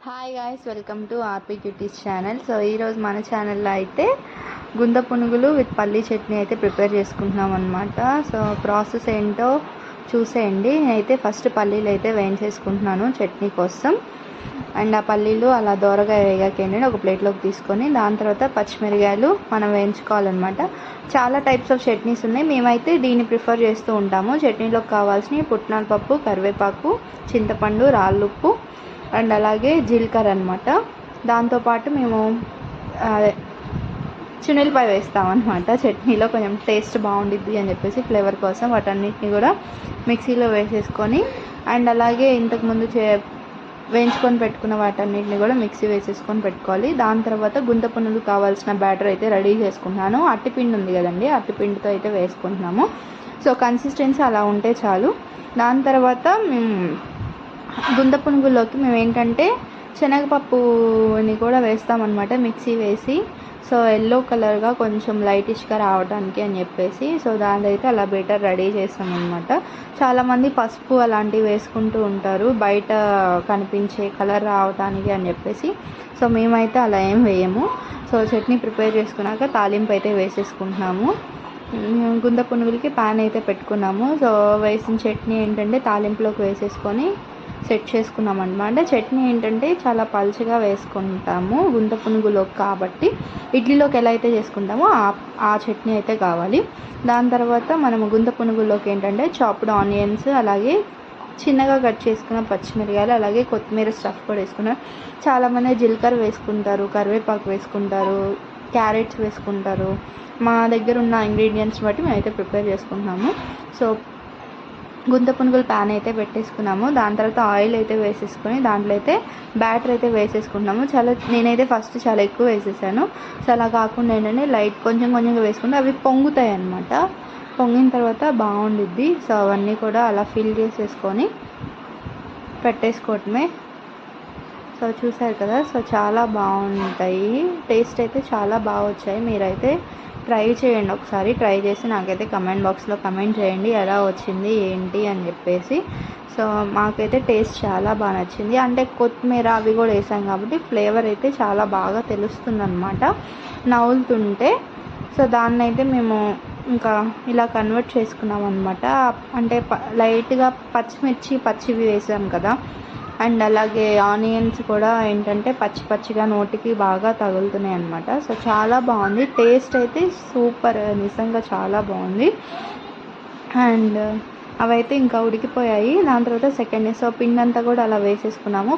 Hi guys, welcome to RP cuties channel. So ఈరోజు మన ఛానల్లో అయితే గుంత పునుగులు విత్ పల్లీ చట్నీ అయితే ప్రిపేర్ చేసుకుంటున్నాం అనమాట. సో ప్రాసెస్ ఏంటో చూసేయండి. నేనైతే ఫస్ట్ పల్లీలు అయితే వేయించేసుకుంటున్నాను చట్నీ కోసం. అండ్ ఆ పల్లీలు అలా దోరగా వేగాకేంటంటే ఒక ప్లేట్లోకి తీసుకొని దాని తర్వాత పచ్చిమిరకాయలు మనం వేయించుకోవాలన్నమాట. చాలా టైప్స్ ఆఫ్ చట్నీస్ ఉన్నాయి. మేమైతే దీన్ని ప్రిఫర్ చేస్తూ ఉంటాము. చట్నీలోకి కావాల్సినవి పుట్నాల పప్పు, కరివేపాకు, చింతపండు, రాళ్ళుప్పు అండ్ అలాగే జీలకర్ర అనమాట. దాంతోపాటు మేము అదే చున్నులపాయ వేస్తామన్నమాట. చట్నీలో కొంచెం టేస్ట్ బాగుండిద్ది అని చెప్పేసి ఫ్లేవర్ కోసం వాటన్నిటిని కూడా మిక్సీలో వేసేసుకొని అండ్ అలాగే ఇంతకుముందు వేయించుకొని పెట్టుకున్న వాటన్నిటిని కూడా మిక్సీ వేసేసుకొని పెట్టుకోవాలి. దాని తర్వాత గుంత పునుగులు కావాల్సిన బ్యాటర్ అయితే రెడీ చేసుకుంటున్నాను. అట్టిపిండి ఉంది కదండి, అట్టిపిండితో అయితే వేసుకుంటున్నాము. సో కన్సిస్టెన్సీ అలా ఉంటే చాలు. దాని తర్వాత గుంత పునుగుల్లోకి మేము ఏంటంటే శనగపప్పుని కూడా వేస్తామన్నమాట, మిక్సీ వేసి. సో ఎల్లో కలర్గా కొంచెం లైటిష్గా రావడానికి అని చెప్పేసి సో దాని అయితే అలా బెటర్ రెడీ చేస్తామన్నమాట. చాలామంది పసుపు అలాంటివి వేసుకుంటూ ఉంటారు బయట కనిపించే కలర్ రావడానికి అని చెప్పేసి. సో మేమైతే అలా ఏం వేయము. సో చట్నీ ప్రిపేర్ చేసుకున్నాక తాలింపు అయితే వేసేసుకుంటున్నాము. గుంత పునుగులకి ప్యాన్ అయితే పెట్టుకున్నాము. సో వేసిన చట్నీ ఏంటంటే తాలింపులోకి వేసేసుకొని సెట్ చేసుకున్నాం అనమాట. చట్నీ ఏంటంటే చాలా పలుచగా వేసుకుంటాము గుంత పునుగులోకి, కాబట్టి ఇడ్లీలోకి ఎలా అయితే చేసుకుంటామో ఆ చట్నీ అయితే కావాలి. దాని తర్వాత మనము గుంత పునుగుల్లోకి ఏంటంటే చాప్డ్ ఆనియన్స్, అలాగే చిన్నగా కట్ చేసుకున్న పచ్చిమిరకాయలు, అలాగే కొత్తిమీర స్టఫ్ కూడా వేసుకున్నారు. చాలామంది జీలకర్ర వేసుకుంటారు, కరివేపాకు వేసుకుంటారు, క్యారెట్స్ వేసుకుంటారు. మా దగ్గర ఉన్న ఇంగ్రీడియంట్స్ బట్టి మేమైతే ప్రిపేర్ చేసుకుంటున్నాము. సో గుంత పునుగులు ప్యాన్ అయితే పెట్టేసుకున్నాము. దాని తర్వాత ఆయిల్ అయితే వేసేసుకొని దాంట్లో అయితే బ్యాటర్ అయితే వేసేసుకుంటున్నాము. నేనైతే ఫస్ట్ చాలా ఎక్కువ వేసేసాను. సో అలా కాకుండా ఏంటంటే లైట్ కొంచెం కొంచెంగా వేసుకుంటే అవి పొంగుతాయి అన్నమాట. పొంగిన తర్వాత బాగుండిద్ది. సో అవన్నీ కూడా అలా ఫిల్ చేసేసుకొని పెట్టేసుకోవటమే. సో చూసారు కదా, సో చాలా బాగుంటాయి. టేస్ట్ అయితే చాలా బాగా వచ్చాయి. మీరైతే ట్రై చేయండి ఒకసారి. ట్రై చేసి నాకైతే కమెంట్ బాక్స్లో కమెంట్ చేయండి ఎలా వచ్చింది ఏంటి అని చెప్పేసి. సో మాకైతే టేస్ట్ చాలా బాగా నచ్చింది. అంటే కొత్తిమీర అవి కూడా వేసాం కాబట్టి ఫ్లేవర్ అయితే చాలా బాగా తెలుస్తుంది అనమాట నవ్వులుతుంటే. సో దాన్ని అయితే మేము ఇంకా ఇలా కన్వర్ట్ చేసుకున్నాం అనమాట. అంటే లైట్గా పచ్చిమిర్చి పచ్చివి వేసాం కదా, అండ్ అలాగే ఆనియన్స్ కూడా ఏంటంటే పచ్చి పచ్చిగా నోటికి బాగా తగులుతున్నాయి అనమాట. సో చాలా బాగుంది. టేస్ట్ అయితే సూపర్, నిజంగా చాలా బాగుంది. అండ్ అవైతే ఇంకా ఉడికిపోయాయి. దాని తర్వాత సెకండ్ పిండి అంతా కూడా అలా వేసేసుకున్నాము.